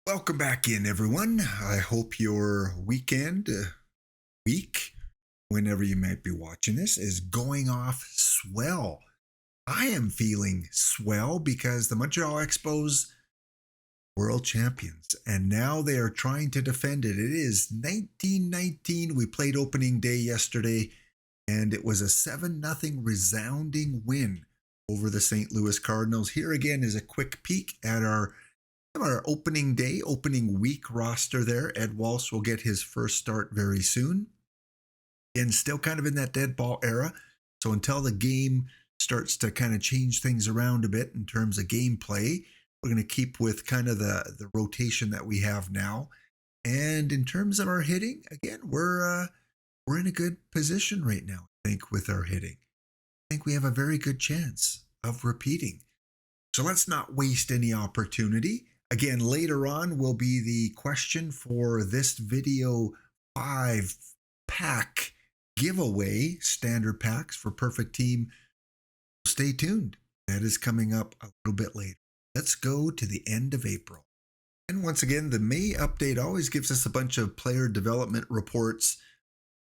Welcome back in, everyone. I hope your weekend, week, whenever you might be watching this, is going off swell. I am feeling swell because the Montreal Expos world champions, and now they are trying to defend it. It is 1919. We played opening day yesterday, and it was a 7-0 resounding win over the St. Louis Cardinals. Here again is a quick peek at our opening day, opening week roster there. Ed Walsh will get his first start very soon. And still kind of in that dead ball era. So until the game starts to kind of change things around a bit in terms of gameplay, we're going to keep with kind of the rotation that we have now. And in terms of our hitting, again, we're in a good position right now, I think, with our hitting. I think we have a very good chance of repeating. So let's not waste any opportunity. Again, later on will be the question for this video 5-pack giveaway, standard packs for Perfect Team. Stay tuned. That is coming up a little bit later. Let's go to the end of April. And once again, the May update always gives us a bunch of player development reports.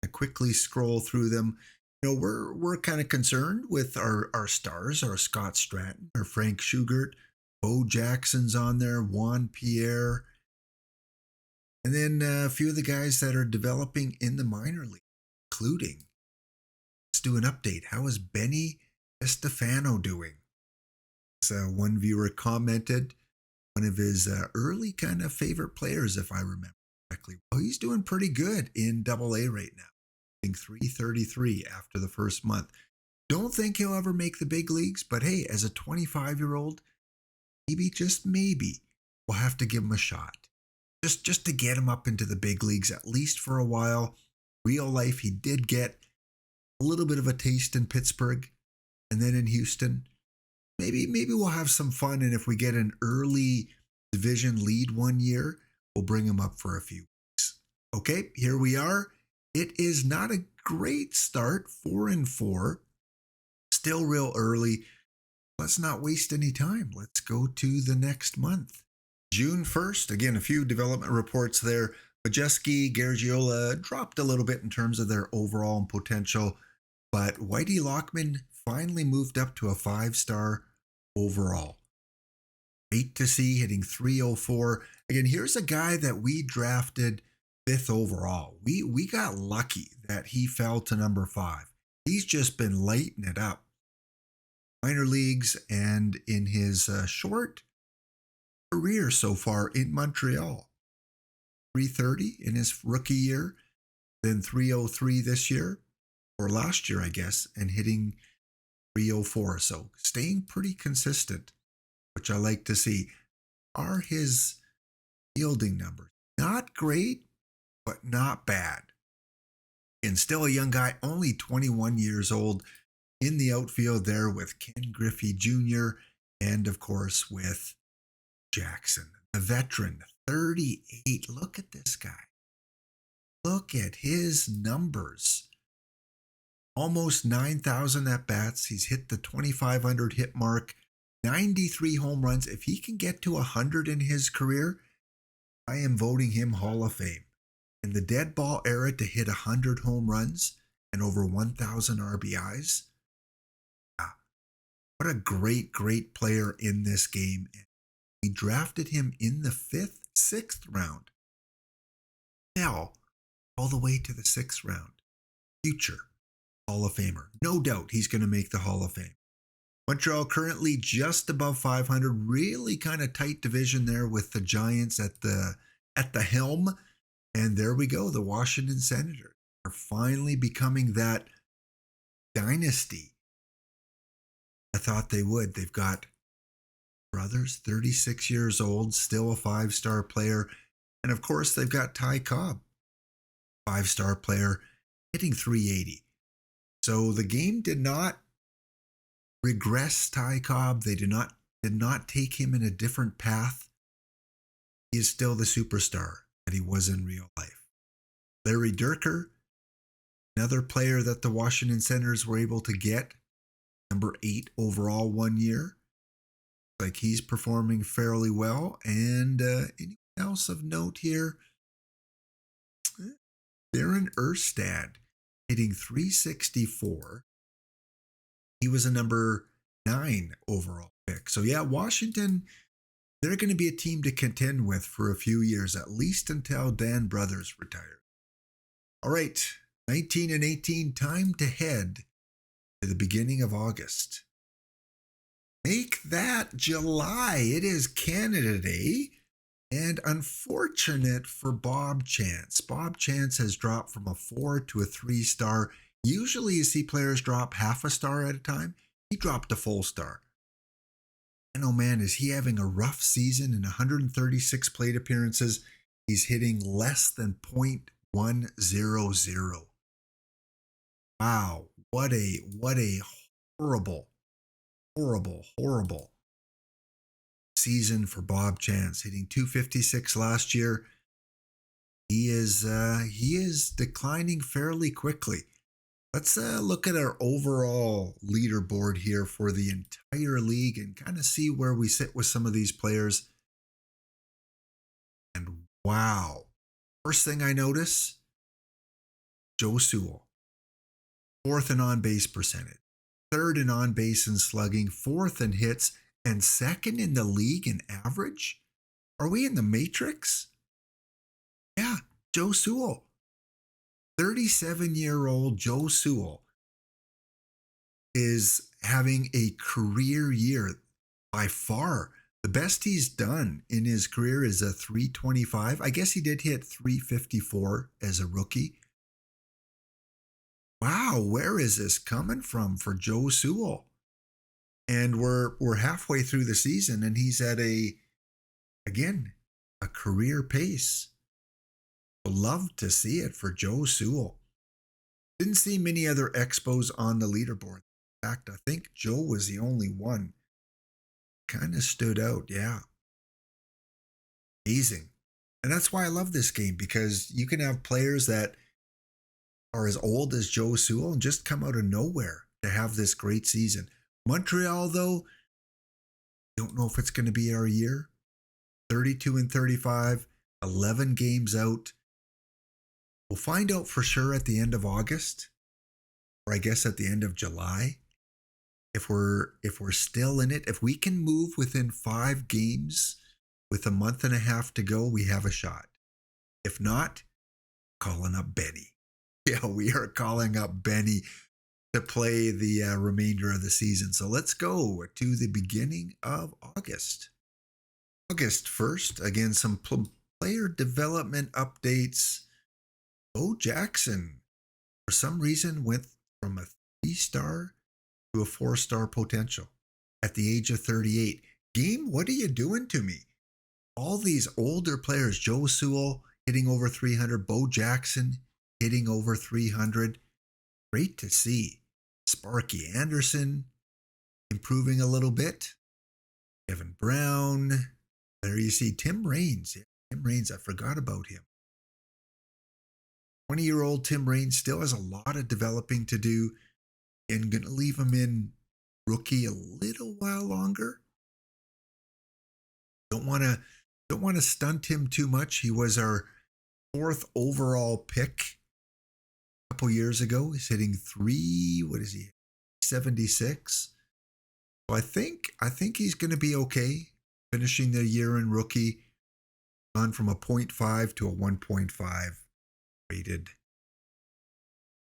I quickly scroll through them. You know, we're kind of concerned with our stars, our Scott Stratton, our Frank Schugert, Bo Jackson's on there, Juan Pierre, and then a few of the guys that are developing in the minor league, including, let's do an update. How is Benny Estefano doing? So one viewer commented, one of his early kind of favorite players, if I remember correctly. Well, he's doing pretty good in AA right now. 333 after the first month. Don't think he'll ever make the big leagues, but hey, as a 25-year-old, maybe, just maybe, we'll have to give him a shot. Just to get him up into the big leagues, at least for a while. Real life, he did get a little bit of a taste in Pittsburgh and then in Houston. Maybe we'll have some fun, and if we get an early division lead one year, we'll bring him up for a few weeks. Okay, here we are. It is not a great start, 4-4, still real early. Let's not waste any time. Let's go to the next month. June 1st, again, a few development reports there. Majeski, Gargiola dropped a little bit in terms of their overall potential, but Whitey Lockman finally moved up to a 5-star overall. Great to see, hitting 304. Again, here's a guy that we drafted 5th overall. We got lucky that he fell to number 5. He's just been lighting it up. Minor leagues and in his short career so far in Montreal. 330 in his rookie year, then 303 this year, or last year, I guess, and hitting 304. So staying pretty consistent, which I like to see. Are his fielding numbers not great, but not bad? And still a young guy, only 21 years old, in the outfield there with Ken Griffey Jr. and, of course, with Jackson, the veteran, 38. Look at this guy. Look at his numbers. Almost 9,000 at-bats. He's hit the 2,500 hit mark, 93 home runs. If he can get to 100 in his career, I am voting him Hall of Fame. In the Deadball Era, to hit 100 home runs and over 1,000 RBIs. What a great player in this game. We drafted him in the 5th, 6th round. Now, all the way to the 6th round. Future Hall of Famer. No doubt he's going to make the Hall of Fame. Montreal currently just above 500. Really kind of tight division there with the Giants at the helm. And there we go. The Washington Senators are finally becoming that dynasty I thought they would. They've got brothers, 36 years old, still a 5-star player. And of course, they've got Ty Cobb, 5-star player, hitting 380. So the game did not regress Ty Cobb. They did not take him in a different path. He is still the superstar that he was in real life. Larry Dierker, another player that the Washington Senators were able to get, number 8 overall one year. Like, he's performing fairly well. And else of note here? Darren Erstad hitting 364. He was a number 9 overall pick. So yeah, Washington, they're going to be a team to contend with for a few years, at least until Dan Brothers retires. All right, 19 and 18, time to head to the beginning of August. Make that July. It is Canada Day. And unfortunate for Bob Chance. Bob Chance has dropped from a 4 to a 3-star. Usually you see players drop half a star at a time. He dropped a full star. And oh man, is he having a rough season in 136 plate appearances. He's hitting less than .100. Wow, what a horrible season for Bob Chance, hitting 256 last year. He is declining fairly quickly. Let's look at our overall leaderboard here for the entire league and kind of see where we sit with some of these players. And wow, first thing I notice, Joe Sewell, 4th in on-base percentage, 3rd in on-base and slugging, 4th in hits, and 2nd in the league in average? Are we in the Matrix? Yeah, Joe Sewell. 37-year-old Joe Sewell is having a career year. By far, the best he's done in his career is a 325. I guess he did hit 354 as a rookie. Wow, where is this coming from for Joe Sewell? And we're halfway through the season and he's at a career pace. Love to see it for Joe Sewell. Didn't see many other Expos on the leaderboard. In fact, I think Joe was the only one. Kind of stood out, yeah. Amazing. And that's why I love this game, because you can have players that are as old as Joe Sewell and just come out of nowhere to have this great season. Montreal, though, don't know if it's going to be our year. 32 and 35, 11 games out. We'll find out for sure at the end of August, or I guess at the end of July, if we're still in it. If we can move within 5 games with a month and a half to go, we have a shot. If not, calling up Benny. Yeah, we are calling up Benny to play the remainder of the season. So let's go to the beginning of August. August 1st, again, some player development updates. Bo Jackson, for some reason, went from a 3-star to a 4-star potential at the age of 38. Game, what are you doing to me? All these older players, Joe Sewell hitting over 300, Bo Jackson hitting over 300. Great to see. Sparky Anderson improving a little bit. Kevin Brown. There you see Tim Raines. Yeah, Tim Raines, I forgot about him. 20-year-old Tim Raines still has a lot of developing to do, and going to leave him in rookie a little while longer. Don't want to stunt him too much. He was our 4th overall pick a couple years ago. He's hitting 76. So I think he's going to be okay, finishing the year in rookie, gone from a 0.5 to a 1.5 rated.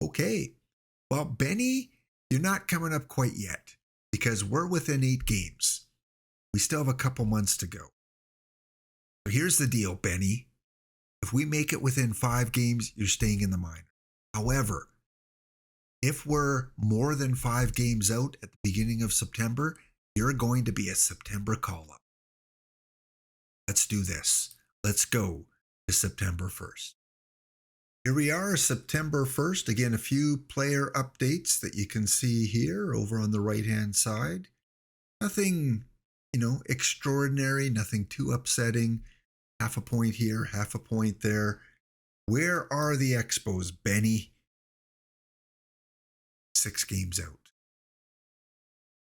Okay. Well, Benny, you're not coming up quite yet because we're within 8 games. We still have a couple months to go. So here's the deal, Benny. If we make it within 5 games, you're staying in the minor. However, if we're more than 5 games out at the beginning of September, you're going to be a September call-up. Let's do this. Let's go to September 1st. Here we are, September 1st. Again, a few player updates that you can see here over on the right-hand side. Nothing, extraordinary, nothing too upsetting. Half a point here, half a point there. Where are the Expos, Benny? 6 games out.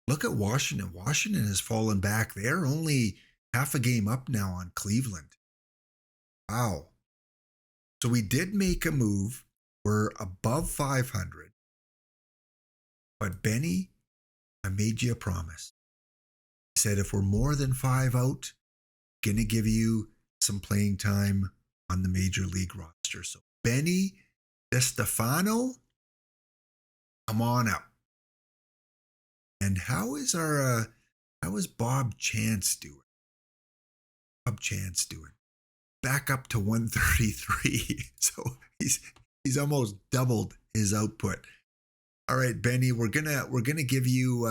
Look at Washington. Washington has fallen back. They're only half a game up now on Cleveland. Wow. So we did make a move. We're above 500. But Benny, I made you a promise. I said if we're more than 5 out, I'm going to give you some playing time on the Major League roster. So Benny DeStefano, come on up. And how is Bob Chance doing? Bob Chance doing? Back up to 133. So he's almost doubled his output. All right, Benny, we're gonna give you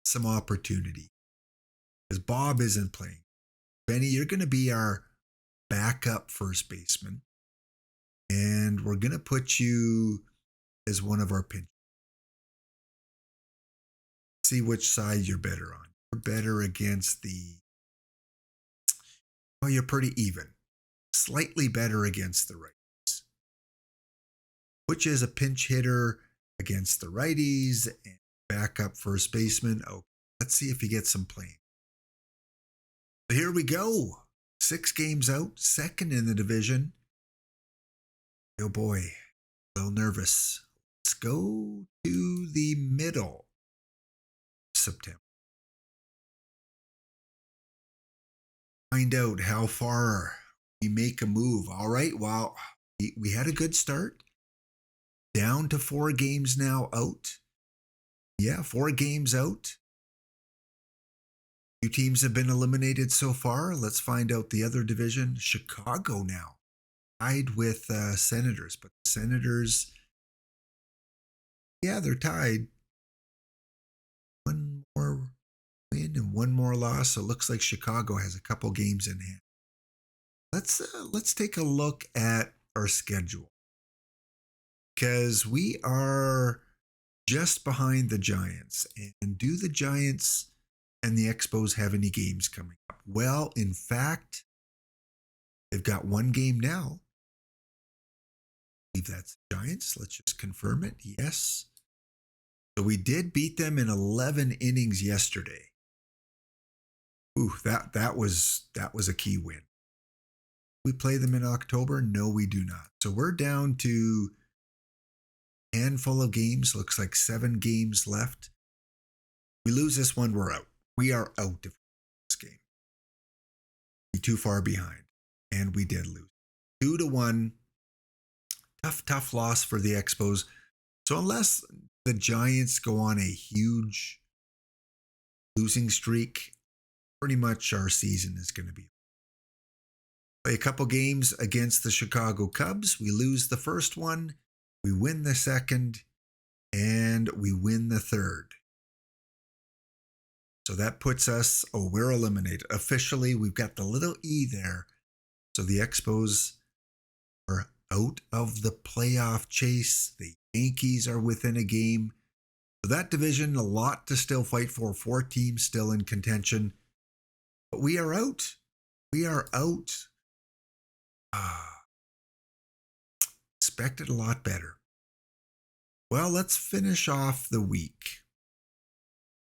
some opportunity because Bob isn't playing. Benny, you're gonna be our backup first baseman, and we're gonna put you as one of our pinch. See which side you're better on. You're better against the. Oh, you're pretty even. Slightly better against the righties. Which is a pinch hitter against the righties and backup first baseman. Oh, let's see if he gets some playing. So here we go. 6 games out, second in the division. Oh boy, a little nervous. Let's go to the middle of September. Find out how far we make a move. All right, well, we had a good start. Down to 4 games now out. Yeah, 4 games out. 2 teams have been eliminated so far. Let's find out the other division. Chicago now tied with Senators, but the Senators, yeah, they're tied. 1 more win and 1 more loss. So it looks like Chicago has a couple games in hand. Let's take a look at our schedule because we are just behind the Giants. And do the Giants and the Expos have any games coming up? Well, in fact, they've got 1 game now. I believe that's the Giants. Let's just confirm it. Yes. So we did beat them in 11 innings yesterday. Ooh, that was a key win. We play them in October? No, we do not. So we're down to a handful of games. Looks like 7 games left. We lose this one, we're out. We are out of this game. We're too far behind. And we did lose. 2-1. Tough loss for the Expos. So unless the Giants go on a huge losing streak, pretty much our season is going to be. Play a couple games against the Chicago Cubs. We lose the first one. We win the second. And we win the third. So that puts us, we're eliminated. Officially, we've got the little E there. So the Expos are out of the playoff chase. The Yankees are within a game. So that division, a lot to still fight for. 4 teams still in contention. But we are out. We are out. Expected a lot better. Well, let's finish off the week.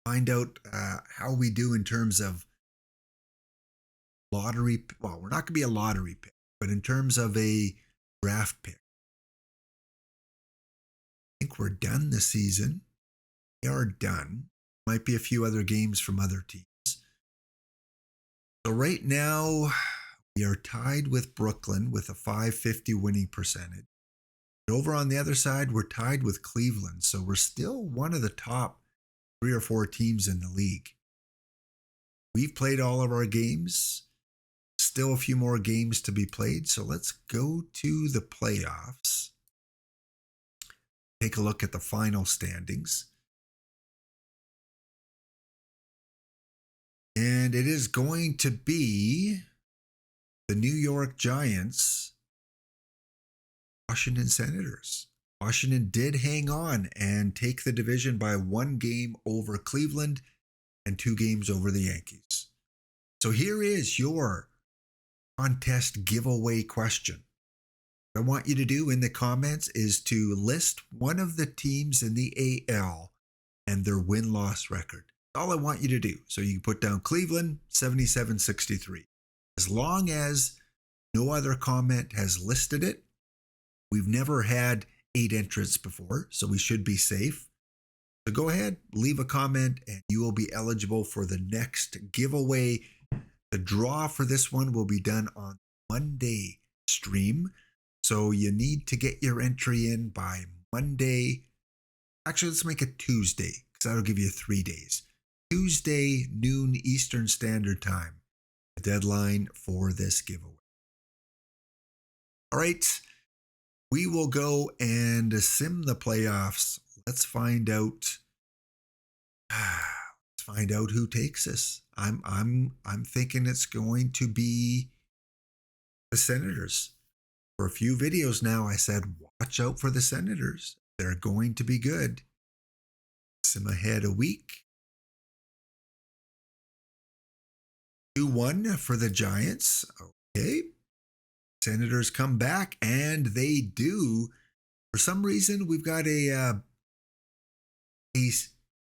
Find out how we do in terms of lottery. Well, we're not going to be a lottery pick, but in terms of a draft pick. I think we're done this season. We are done. Might be a few other games from other teams. So right now, we are tied with Brooklyn with a .550 winning percentage. And over on the other side, we're tied with Cleveland. So we're still one of the top 3 or 4 teams in the league. We've played all of our games. Still a few more games to be played. So let's go to the playoffs. Take a look at the final standings. And it is going to be the New York Giants, Washington Senators. Washington did hang on and take the division by 1 game over Cleveland and 2 games over the Yankees. So here is your contest giveaway question. What I want you to do in the comments is to list one of the teams in the AL and their win-loss record. All I want you to do. So you can put down Cleveland, 77-63. As long as No other comment has listed it. We've never had 8 entrants before, so we should be safe. So go ahead, leave a comment, and you will be eligible for the next giveaway. The draw for this one will be done on Monday stream. So you need to get your entry in by Monday. Actually, let's make it Tuesday, because that'll give you 3 days. Tuesday, noon Eastern Standard Time, the deadline for this giveaway. All right, we will go and sim the playoffs. Let's find out. Let's find out who takes this. I'm thinking it's going to be the Senators. For a few videos now, I said, watch out for the Senators. They're going to be good. Sim ahead a week. 2-1 for the Giants. Okay. Senators come back, and they do. For some reason, we've got a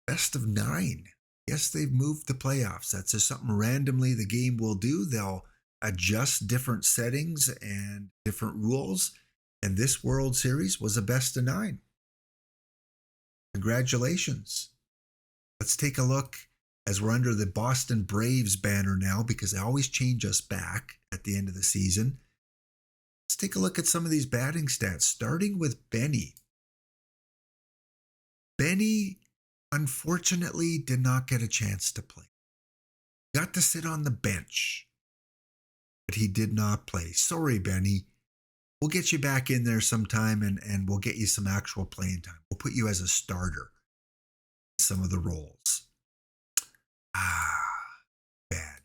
best of 9. Yes, they've moved the playoffs. That's just something randomly the game will do. They'll adjust different settings and different rules. And this World Series was a best of 9. Congratulations. Let's take a look as we're under the Boston Braves banner now, because they always change us back at the end of the season. Let's take a look at some of these batting stats, starting with Benny. Benny, unfortunately, did not get a chance to play. Got to sit on the bench, but he did not play. Sorry, Benny. We'll get you back in there sometime, and we'll get you some actual playing time. We'll put you as a starter in some of the roles. Bad.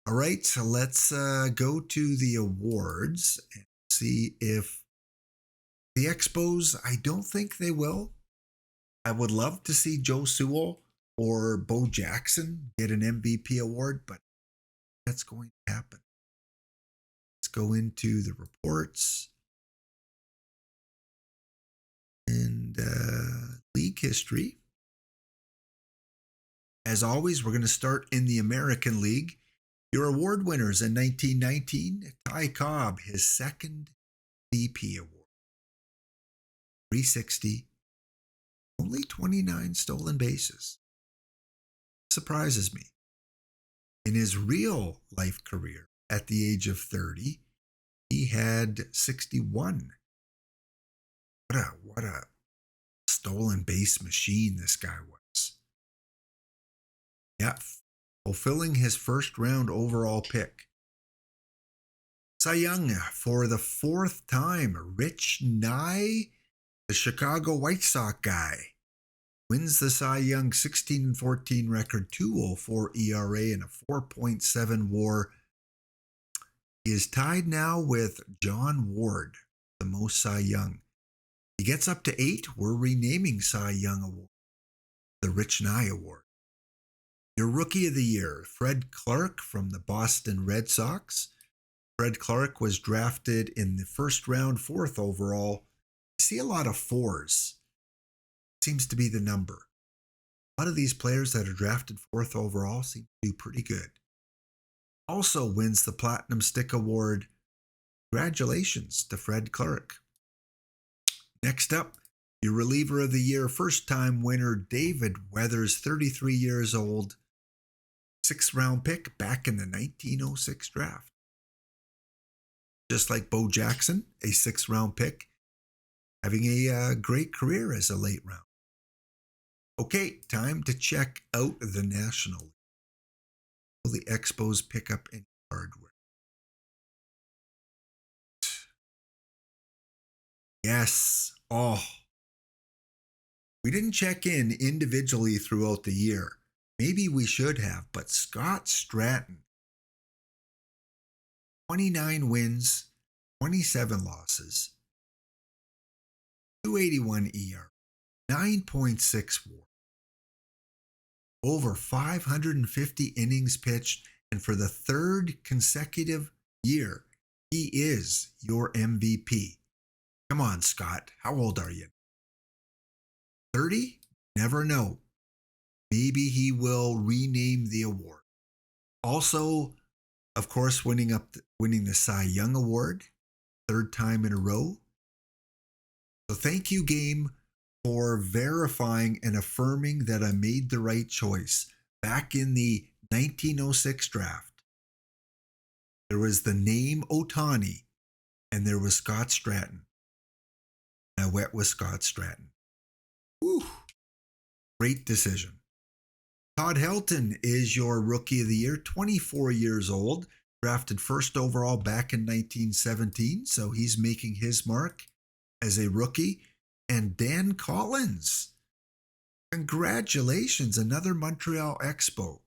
All right, so let's go to the awards and see if the Expos, I don't think they will. I would love to see Joe Sewell or Bo Jackson get an MVP award, but that's going to happen. Let's go into the reports and league history. As always, we're going to start in the American League. Your award winners in 1919, Ty Cobb, his second MVP award. 360, only 29 stolen bases. Surprises me. In his real life career, at the age of 30, he had 61. What a stolen base machine this guy was. Yeah, fulfilling his first round overall pick. Cy Young for the 4th time, Rich Nye, the Chicago White Sox guy, wins the Cy Young 16-14 record, 2.04 ERA and a 4.7 WAR. He is tied now with John Ward, the most Cy Young. He gets up to 8. We're renaming Cy Young Award the Rich Nye Award. Your Rookie of the Year, Fred Clark from the Boston Red Sox. Fred Clark was drafted in the first round, 4th overall. I see a lot of 4s. Seems to be the number. A lot of these players that are drafted 4th overall seem to do pretty good. Also wins the Platinum Stick Award. Congratulations to Fred Clark. Next up, your Reliever of the Year, first-time winner David Weathers, 33 years old. 6th round pick back in the 1906 draft. Just like Bo Jackson, a 6th round pick, having a great career as a late round. Okay, time to check out the National League. Will the Expos pick up any hardware? Yes. Oh. We didn't check in individually throughout the year. Maybe we should have, but Scott Stratton, 29 wins, 27 losses, 281 ER, 9.6 WAR, over 550 innings pitched, and for the 3rd consecutive year, he is your MVP. Come on, Scott. How old are you? 30? Never know. Maybe he will rename the award. Also, Of course, winning the Cy Young Award, third time in a row. So thank you, game, for verifying and affirming that I made the right choice. Back in the 1906 draft, there was the name Ohtani, and there was Scott Stratton. I went with Scott Stratton. Whew. Great decision. Todd Helton is your Rookie of the Year, 24 years old, drafted first overall back in 1917, so he's making his mark as a rookie. And Dan Collins, congratulations, another Montreal Expo.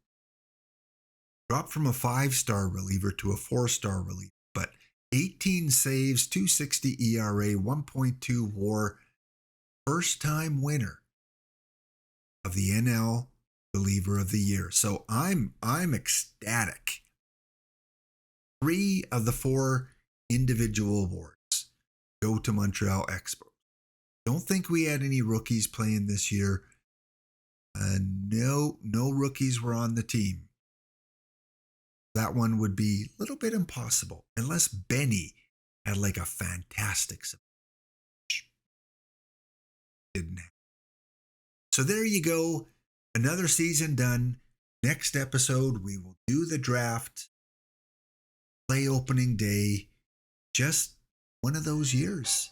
Dropped from a 5-star reliever to a 4-star reliever, but 18 saves, 2.60 ERA, 1.2 WAR, first-time winner of the NL Reliever of the Year. So I'm ecstatic. 3 of the 4 individual awards go to Montreal Expos. Don't think we had any rookies playing this year. No rookies were on the team. That one would be a little bit impossible unless Benny had like a fantastic didn't have. So there you go. Another season done. Next episode, we will do the draft, play opening day. Just one of those years.